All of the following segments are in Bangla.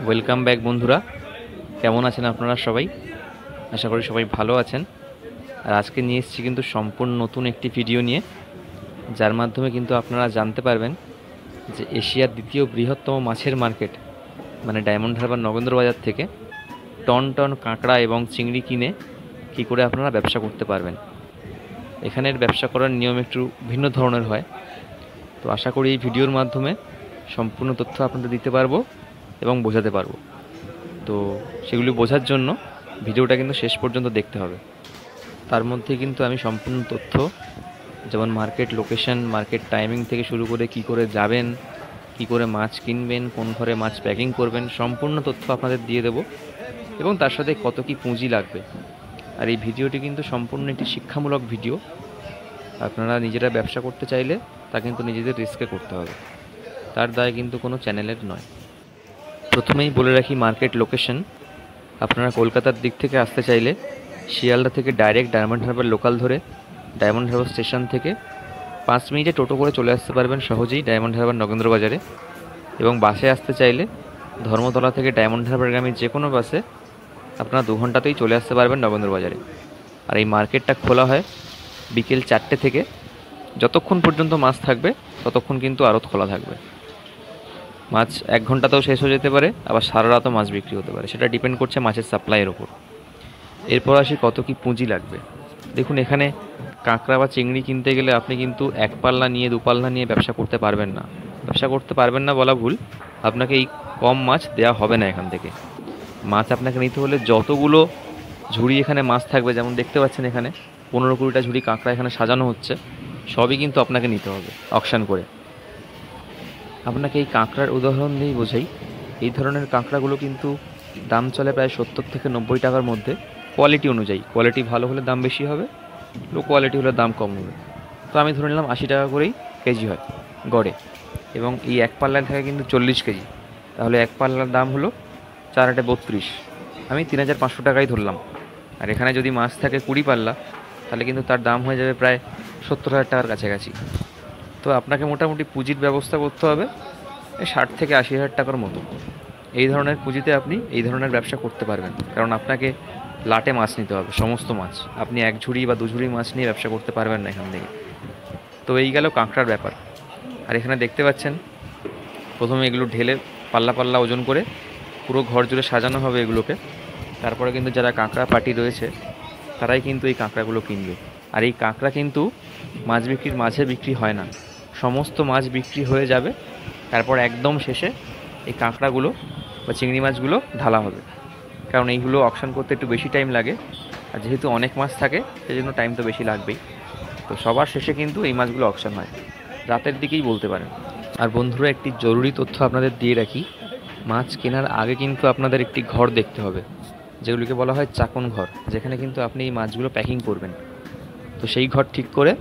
ওয়েলকাম ব্যাক বন্ধুরা, কেমন আছেন আপনারা সবাই? আশা করি সবাই ভালো আছেন। আর আজকে নিয়ে এসেছি কিন্তু সম্পূর্ণ নতুন একটি ভিডিও নিয়ে, যার মাধ্যমে কিন্তু আপনারা জানতে পারবেন যে এশিয়ার দ্বিতীয় বৃহত্তম মাছের মার্কেট মানে ডায়মন্ড হারবার নগেন্দ্র বাজার থেকে টন টন কাঁকড়া এবং চিংড়ি কিনে কী করে আপনারা ব্যবসা করতে পারবেন। এখানের ব্যবসা করার নিয়ম একটু ভিন্ন ধরনের হয়। তো আশা করি এই ভিডিওর মাধ্যমে সম্পূর্ণ তথ্য আপনাদের দিতে পারবো এবং বোঝাতে পারবো। তো সেগুলি বোঝার জন্য ভিডিওটা কিন্তু শেষ পর্যন্ত দেখতে হবে। তার মধ্যে কিন্তু আমি সম্পূর্ণ তথ্য, যেমন মার্কেট লোকেশন, মার্কেট টাইমিং থেকে শুরু করে কী করে যাবেন, কী করে মাছ কিনবেন, কোন ঘরে মাছ প্যাকিং করবেন, সম্পূর্ণ তথ্য আপনাদের দিয়ে দেবো এবং তার সাথে কত কী পুঁজি লাগবে। আর এই ভিডিওটি কিন্তু সম্পূর্ণ একটি শিক্ষামূলক ভিডিও। আপনারা নিজেরা ব্যবসা করতে চাইলে তা কিন্তু নিজেদের রিস্কে করতে হবে, তার দায় কিন্তু কোনো চ্যানেলের নয়। প্রথমেই বলে রাখি মার্কেট লোকেশন। আপনারা কলকাতার দিক থেকে আসতে চাইলে শিয়ালদা থেকে ডাইরেক্ট ডায়মন্ড হারবার লোকাল ধরে ডায়মন্ড হারবার স্টেশন থেকে 5 মিনিটে টোটো করে চলে আসতে পারবেন সহজেই ডায়মন্ড হারবার নগেন্দ্র বাজারে। এবং বাসে আসতে চাইলে ধর্মতলা থেকে ডায়মন্ড হারবারগামী যে কোনো বাসে আপনারা 2 ঘন্টাতেই চলে আসতে পারবেন নগেন্দ্র বাজারে। আর এই মার্কেটটা খোলা হয় বিকেল 4টে থেকে। যতক্ষণ পর্যন্ত মাছ থাকবে ততক্ষণ কিন্তু আড়ত খোলা থাকবে। মাছ 1 ঘন্টাতেও শেষ হয়ে যেতে পারে, আবার সারা রাতও মাছ বিক্রি হতে পারে, সেটা ডিপেন্ড করছে মাছের সাপ্লাইয়ের ওপর। এরপর আসি কত কি পুঁজি লাগবে। দেখুন, এখানে কাঁকড়া বা চিংড়ি কিনতে গেলে আপনি কিন্তু 1 পাল্লা নিয়ে 2 পাল্লা নিয়ে ব্যবসা করতে পারবেন না। ব্যবসা করতে পারবেন না বলা ভুল, আপনাকে এই কম মাছ দেওয়া হবে না এখান থেকে। মাছ আপনাকে নিতে হলে যতগুলো ঝুড়ি এখানে মাছ থাকবে, যেমন দেখতে পাচ্ছেন এখানে 15-20টা ঝুড়ি কাঁকড়া এখানে সাজানো হচ্ছে, সবই কিন্তু আপনাকে নিতে হবে অকশন করে। আপনাকে এই কাঁকড়ার উদাহরণ দিয়েই বোঝাই। এই ধরনের কাঁকড়াগুলো কিন্তু দাম চলে প্রায় 70 থেকে 90 টাকার মধ্যে, কোয়ালিটি অনুযায়ী। কোয়ালিটি ভালো হলে দাম বেশি হবে, লো কোয়ালিটি হলে দাম কম হবে। তো আমি ধরে নিলাম 80 টাকা করেই কেজি হয় গড়ে, এবং এই 1 পাল্লায় থাকে কিন্তু 40 কেজি। তাহলে 1 পাল্লার দাম হলো 4 × 8 = 32। আমি 3500 টাকাই ধরলাম। আর এখানে যদি মাছ থাকে 20 পাল্লা, তাহলে কিন্তু তার দাম হয়ে যাবে প্রায় 70,000 টাকার কাছাকাছি। তো আপনাকে মোটামুটি পুঁজির ব্যবস্থা করতে হবে 60 থেকে 80,000 টাকার মতো। এই ধরনের পুঁজিতে আপনি এই ধরনের ব্যবসা করতে পারবেন, কারণ আপনাকে লাটে মাছ নিতে হবে, সমস্ত মাছ। আপনি 1 ঝুড়ি বা 2 ঝুড়ি মাছ নিয়ে ব্যবসা করতে পারবেন না এখান থেকে। তো এই গেল কাঁকড়ার ব্যাপার। আর এখানে দেখতে পাচ্ছেন প্রথমে এগুলো ঢেলে পাল্লা পাল্লা ওজন করে পুরো ঘর জুড়ে সাজানো হবে এগুলোকে। তারপরে কিন্তু যারা কাঁকড়া পার্টি রয়েছে তারাই কিন্তু এই কাঁকড়াগুলো কিনবে। আর এই কাঁকড়া কিন্তু মাছ বিক্রির মাঝে বিক্রি হয় না, সমস্ত মাছ বিক্রি হয়ে যাবে, তারপর একদম শেষে এই কাঁকড়াগুলো বা চিংড়ি মাছগুলো ঢালা হবে। কারণ এইগুলো অকশন করতে একটু বেশি টাইম লাগে, আর যেহেতু অনেক মাছ থাকে সেই জন্য টাইম তো বেশি লাগবেই। তো সবার শেষে কিন্তু এই মাছগুলো অকশন হয়, রাতের দিকেই বলতে পারেন। আর বন্ধুরা, একটি জরুরি তথ্য আপনাদের দিয়ে রাখি। মাছ কেনার আগে কিন্তু আপনাদের একটি ঘর দেখতে হবে, যেগুলিকে বলা হয় চাকন ঘর, যেখানে কিন্তু আপনি এই মাছগুলো প্যাকিং করবেন। তো সেই ঘর ঠিক করে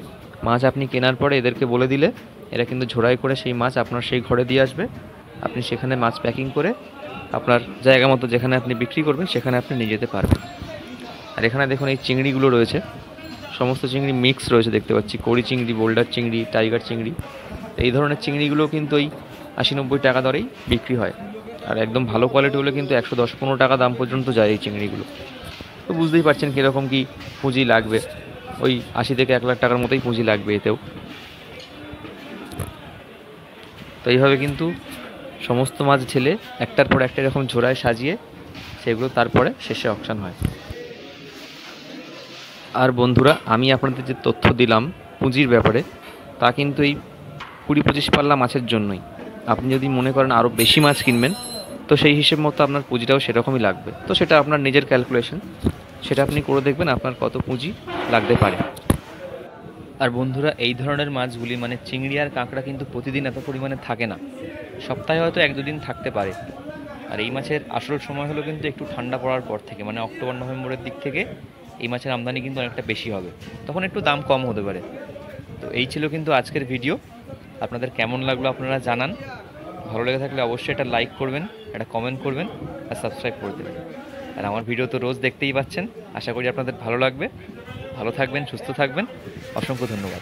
মাছ আপনি কেনার পরে এদেরকে বলে দিলে এরা কিন্তু ঝোড়াই করে সেই মাছ আপনার সেই ঘরে দিয়ে আসবে। আপনি সেখানে মাছ প্যাকিং করে আপনার জায়গা মতো যেখানে আপনি বিক্রি করবেন সেখানে আপনি নিয়ে যেতে পারবেন। আর এখানে দেখুন এই চিংড়িগুলো রয়েছে, সমস্ত চিংড়ি মিক্স রয়েছে দেখতে পাচ্ছি, কড়ি চিংড়ি, বোল্ডার চিংড়ি, টাইগার চিংড়ি। এই ধরনের চিংড়িগুলো কিন্তু ওই 80-90 টাকা দরেই বিক্রি হয়। আর একদম ভালো কোয়ালিটি হলে কিন্তু 110-15 টাকা দাম পর্যন্ত যায় এই চিংড়িগুলো। তো বুঝতেই পারছেন কীরকম কী পুঁজি লাগবে। ওই 80 থেকে 1 লাখ টাকার মতোই পুঁজি লাগবে এতেও। তো এইভাবে কিন্তু সমস্ত মাছ ঢেলে একটার পর একটা এরকম ঝোড়ায় সাজিয়ে সেগুলো তারপরে শেষে অকশন হয়। আর বন্ধুরা, আমি আপনাদের যে তথ্য দিলাম পুঁজির ব্যাপারে, তা কিন্তু এই 20-25 পাল্লা মাছের জন্যই। আপনি যদি মনে করেন আরও বেশি মাছ কিনবেন, তো সেই হিসেব মতো আপনার পুঁজিটাও সেরকমই লাগবে। তো সেটা আপনার নিজের ক্যালকুলেশন, সেটা আপনি করে দেখবেন আপনার কত পুঁজি লাগতে পারে। আর বন্ধুরা, এই ধরনের মাছগুলি মানে চিংড়ি আর কাঁকড়া কিন্তু প্রতিদিন এত পরিমাণে থাকে না, সপ্তাহে হয়তো 1-2 দিন থাকতে পারে। আর এই মাছের আসল সময় হলো কিন্তু একটু ঠান্ডা পড়ার পর থেকে, মানে অক্টোবর-নভেম্বরের দিক থেকে এই মাছের আমদানি কিন্তু অনেকটা বেশি হবে, তখন একটু দাম কম হতে পারে। তো এই ছিল কিন্তু আজকের ভিডিও। আপনাদের কেমন লাগলো আপনারা জানান। ভালো লেগে থাকলে অবশ্যই একটা লাইক করবেন, একটা কমেন্ট করবেন আর সাবস্ক্রাইব করে দেবেন। আর আমার ভিডিও তো রোজ দেখতেই পাচ্ছেন, আশা করি আপনাদের ভালো লাগবে। ভালো থাকবেন, সুস্থ থাকবেন। অসংখ্য ধন্যবাদ।